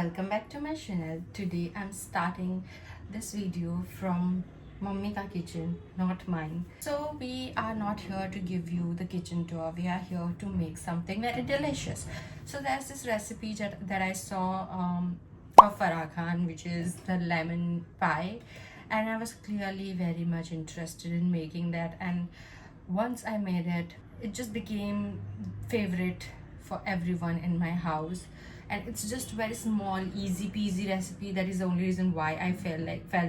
welcome back to my channel. Today I'm starting this video from Mummy Ka kitchen, not mine. So we are not here to give you the kitchen tour. We are here to make something very delicious. So there's this recipe that I saw of Farah Khan, which is the lemon pie, and I was clearly very much interested in making that. And once I made it, it just became favorite for everyone in my house. And it's just very small, easy peasy recipe. That is the only reason why I felt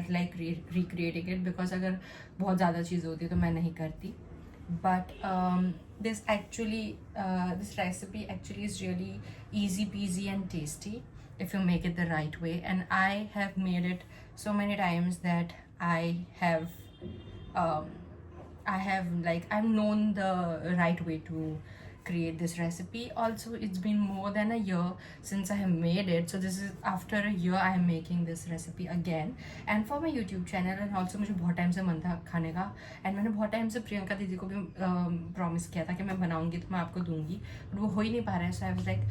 like recreating it, because अगर बहुत ज़्यादा चीज़ होती तो मैं नहीं करती. But this recipe actually is really easy peasy and tasty if you make it the right way. And I have made it so many times that I've known the right way to create this recipe. Also, it's been more than a year since I have made it, so this is after a year I am making this recipe again and for my YouTube channel. And also मुझे बहुत time से मन था खाने का, and मैंने बहुत time से प्रियंका दीदी को भी प्रॉमिस किया था कि मैं बनाऊंगी तो मैं आपको दूंगी, बट वो हो ही नहीं पा रहा है. सो आई वाज लाइक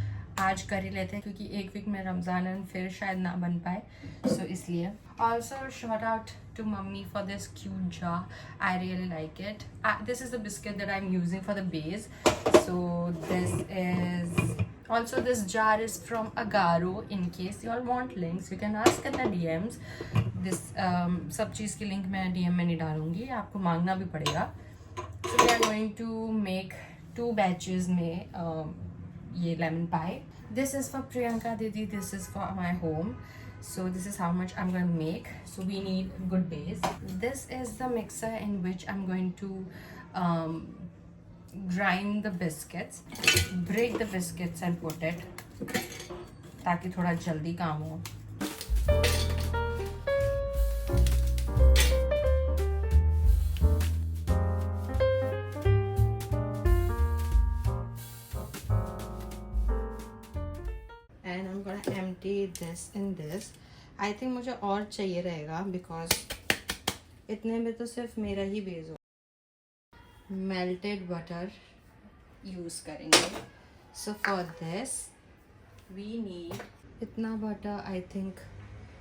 आज कर ही लेते हैं, क्योंकि एक वीक में रमज़ान एंड फिर शायद ना बन पाए, सो इसलिए. Also shout out to mummy for this cute jar. I really like it. This is the biscuit that I'm using for the base. So this jar is from Agaro. In case you all want links, you can ask in the DMs. This सब चीज़ की link मैं DM में नहीं डालूंगी, आपको मांगना भी पड़ेगा. So we are going to make 2 batches में ये lemon pie. This is for Priyanka Didi, this is for my home. So this is how much I'm going to make. So we need good base. This is the mixer in which I'm going to grind the biscuits, break the biscuits and put it, ताकि थोड़ा जल्दी काम हो. And I'm gonna empty this in this. I think मुझे और चाहिए रहेगा, because इतने में तो सिर्फ मेरा ही बेस हो. Melted butter यूज़ करेंगे. So for this we need इतना butter, I think,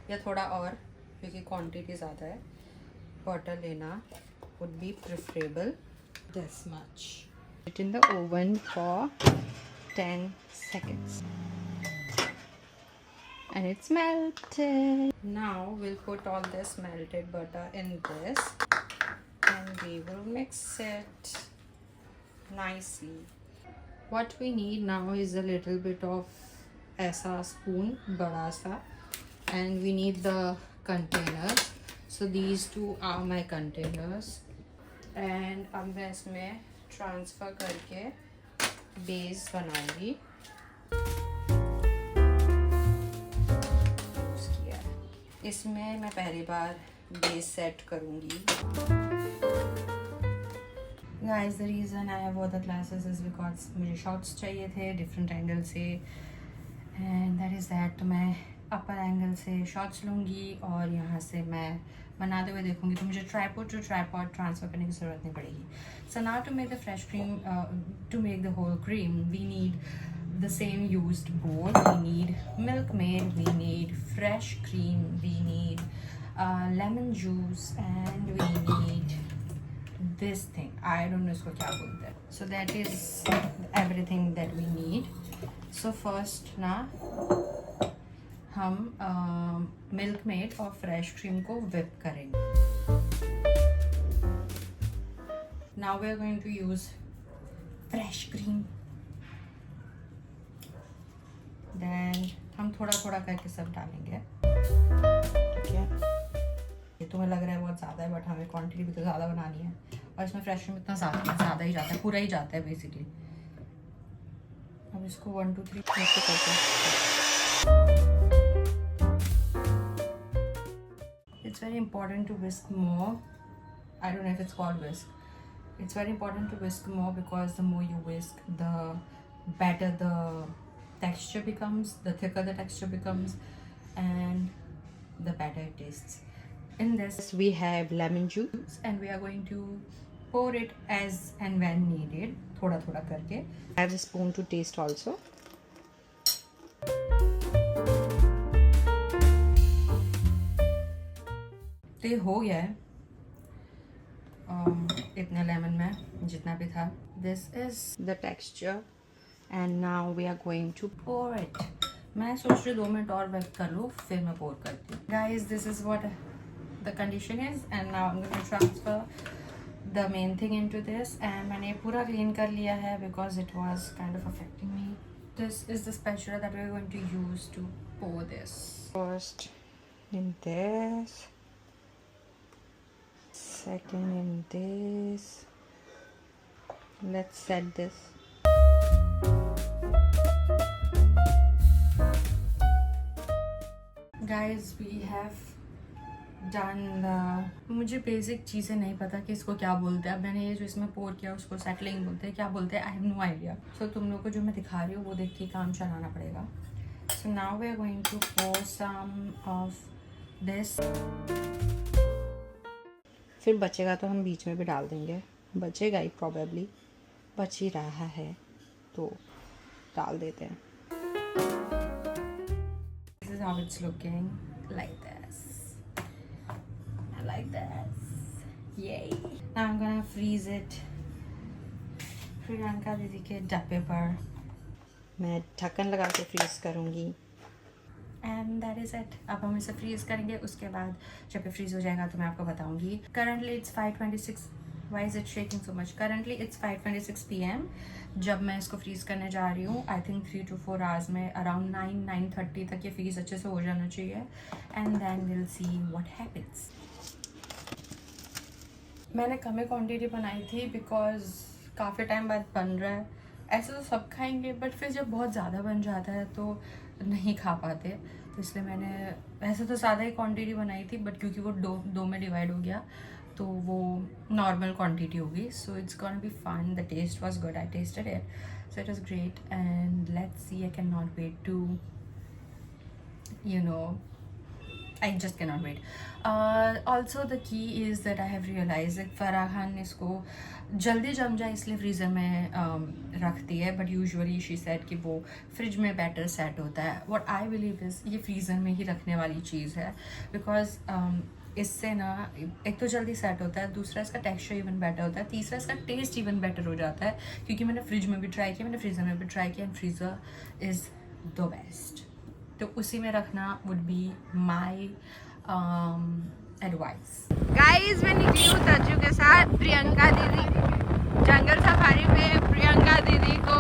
या थोड़ा और, क्योंकि quantity ज़्यादा है. Butter लेना would be preferable. This much. Put it in the oven for 10 seconds. And it's melted. Now we'll put all this melted butter in this and we will mix it nicely. What we need now is a little bit of ऐसा spoon, बड़ा सा, and we need the containers. So these 2 are my containers. And अब मैं इसमें transfer करके base बनाऊंगी. इसमें मैं पहली बार बेस सेट करूँगी. Guys, the reason I have all the glasses is because मुझे शॉट्स चाहिए थे डिफरेंट एंगल से, एंड दैट इज़ दैट. तो मैं अपर एंगल से शॉट्स लूँगी और यहाँ से मैं बनाते हुए देखूँगी, तो मुझे ट्राइपॉड टू ट्राइपॉड ट्रांसफ़र करने की ज़रूरत नहीं पड़ेगी. So now to make the fresh cream, to make the whole cream, we need the same used bowl. We need Milkmaid, we need fresh cream, we need lemon juice, and we need this thing. I don't know इसको क्या बोलते हैं. So that is everything that we need. So first ना हम Milkmaid और fresh cream को whip करेंगे. Now we are going to use fresh cream. Then हम थोड़ा थोड़ा करके सब डालेंगे. ठीक है, ये तुम्हें लग रहा है बहुत ज़्यादा है, बट हमें क्वांटिटी भी तो ज़्यादा बनानी है, और इसमें फ्रेश क्रीम इतना ज़्यादा ही जाता है, पूरा ही जाता है बेसिकली. अब इसको 1 2 3 ऐसे करते हैं. It's very important to whisk more. I don't know if it's called whisk. It's very important to whisk more, because the more you whisk, the better the texture becomes, the thicker the texture becomes, and the better it tastes. In this we have lemon juice, and we are going to pour it as and when needed, thoda thoda karke. I have a spoon to taste also. तो ये हो गया है इतने lemon में जितना भी था. This is the texture and now we are going to pour it. मैं सोच रही 2 मिनट और वेट कर लूँ फिर मैं पोर करती हूँ. Guys this is what the condition is and now I am going to transfer the main thing into this. And मैंने पूरा क्लीन कर लिया है because it was kind of affecting me. This is the spatula that we are going to use to pour this. First in this, second in this. Let's set this. Guys, we have done the. मुझे basic चीज़ें नहीं पता कि इसको क्या बोलते हैं. अब मैंने ये जो इसमें पोर किया उसको सेटलिंग बोलते हैं, क्या बोलते हैं, आई हैव नो आइडिया. सो तुम लोग को जो मैं दिखा रही हूँ वो देख के काम चलाना पड़ेगा. So now we are going to pour some of this. फिर बचेगा तो हम बीच में भी डाल देंगे. बचेगा ही probably. बच ही रहा है तो डाल देते हैं. This is how it's looking, like this. I like this. Yay. Now I'm gonna freeze it. Priyanka दीदी के डब्बे पर मैं ढक्कन लगा के फ्रीज करूँगी. And that is it. अब हम इसे फ्रीज करेंगे. उसके बाद जब ये फ्रीज हो जाएगा तो मैं आपको बताऊँगी. Currently it's 5:26. Why is it shaking so much? Currently it's 5:26 PM. जब मैं इसको फ्रीज करने जा रही हूँ आई थिंक 3 to 4 आवर्स में अराउंड 9-9:30 तक ये फ्रीज अच्छे से हो जाना चाहिए. And then will see what happens. मैंने कम ही क्वान्टिटी बनाई थी बिकॉज काफ़ी टाइम बाद बन रहा है. ऐसे तो सब खाएंगे बट फिर जब बहुत ज़्यादा बन जाता है तो नहीं खा पाते. तो इसलिए मैंने वैसे तो ज़्यादा ही क्वांटिटी बनाई थी बट क्योंकि वो दो में डिवाइड हो गया तो वो नॉर्मल क्वांटिटी होगी. So it's gonna be fun. The taste was good. I tasted it so it was great and let's see. I can not wait to I just cannot wait. Also the key is that I have realized that Farah Khan इसको जल्दी जम जाए इसलिए freezer में रखती है. But usually she said कि वो फ्रिज में बेटर सेट होता है. व्हाट आई बिलीव इज़ ये फ्रीज़र में ही रखने वाली चीज़ है बिकॉज इससे ना एक तो जल्दी सेट होता है, दूसरा इसका टेक्सचर इवन बेटर होता है, तीसरा इसका टेस्ट इवन बेटर हो जाता है. क्योंकि मैंने फ्रिज में भी ट्राई किया, मैंने फ्रीज़र में भी ट्राई किया and freezer is the best. तो उसी में रखना would be my advice. Guys मैं निकली हूँ तज्जू के साथ प्रियंका दीदी जंगल सफारी पे प्रियंका दीदी को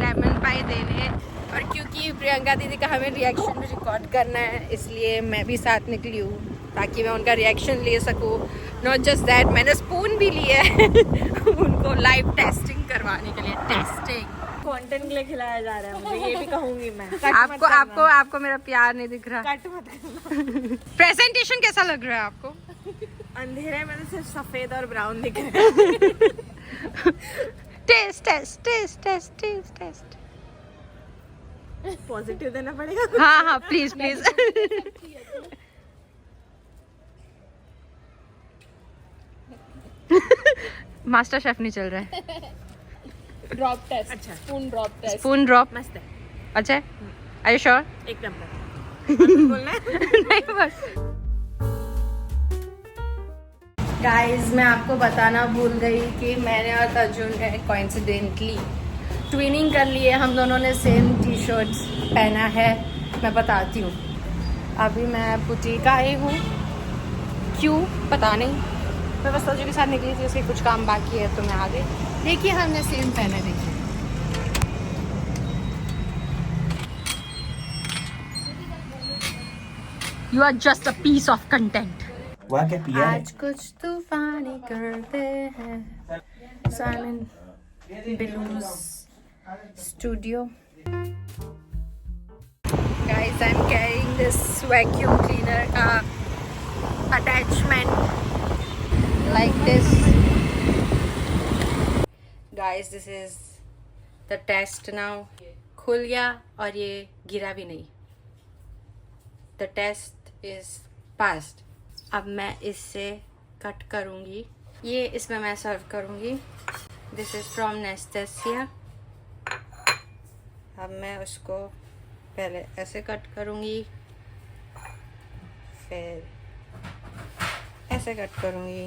लेमन पाई देने. और क्योंकि प्रियंका दीदी का हमें रिएक्शन भी रिकॉर्ड करना है इसलिए मैं भी साथ निकली हूँ ताकि मैं उनका रिएक्शन ले सकूँ. नॉट जस्ट दैट, मैंने स्पून भी लिया है उनको लाइव टेस्टिंग करवाने के लिए. टेस्टिंग कंटेंट के लिए खिलाया जा रहा है मुझे, ये भी कहूंगी मैं. आपको मेरा प्यार नहीं दिख रहा. कट मत करना. प्रेजेंटेशन कैसा लग रहा है आपको? अंधेरे में तो सिर्फ सफेद और ब्राउन दिख रहा है. टेस्ट पॉजिटिव देना पड़ेगा. हाँ प्लीज. मास्टर शेफ नहीं चल रहा है. Drop taste. अच्छा. स्पून ड्रॉप मस्त है. अच्छा आर यू श्योर? एक नंबर. बोलना है? नहीं बस. गाइस मैं आपको बताना भूल गई कि मैंने और अर्जुन ने कोइंसिडेंटली ट्विनिंग कर ली है. हम दोनों ने सेम टी शर्ट्स पहना है. मैं बताती हूँ. अभी मैं बुटीक आई हूँ. क्यों पता नहीं. मैं बस अर्जुन के साथ निकली थी, उसके कुछ काम बाकी है तो मैं आ गई. देखिए हमने सेम पहना. देखिए you are just a piece of content. आज कुछ तूफानी करते हैं. साइमन बिलूज studio. Guys I am carrying this vacuum cleaner का attachment like this. Guys this is the test now. खुल गया और ये गिरा भी नहीं. The test is passed. अब मैं इससे कट करूँगी. ये इसमें मैं सर्व करूँगी. This is from Nastasia. अब मैं उसको पहले ऐसे कट करूँगी फिर ऐसे कट करूँगी।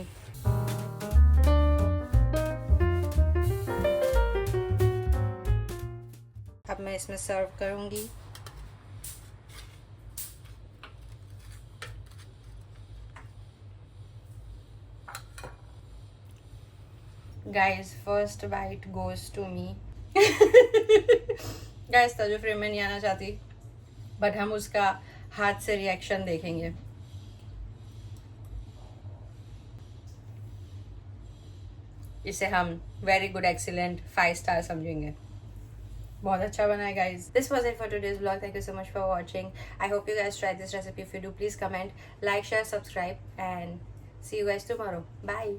अब मैं इसमें सर्व करूँगी। Guys first bite goes to me. Guys तजु फ्रेम में नहीं आना चाहती, बट हम उसका हाथ से रिएक्शन देखेंगे। इसे हम वेरी गुड एक्सीलेंट 5 स्टार समझेंगे। बहुत अच्छा बना है guys. This was it for today's blog. Thank you so much for watching. I hope you guys try this recipe. If you do please comment, like, share, subscribe and see you guys tomorrow. Bye.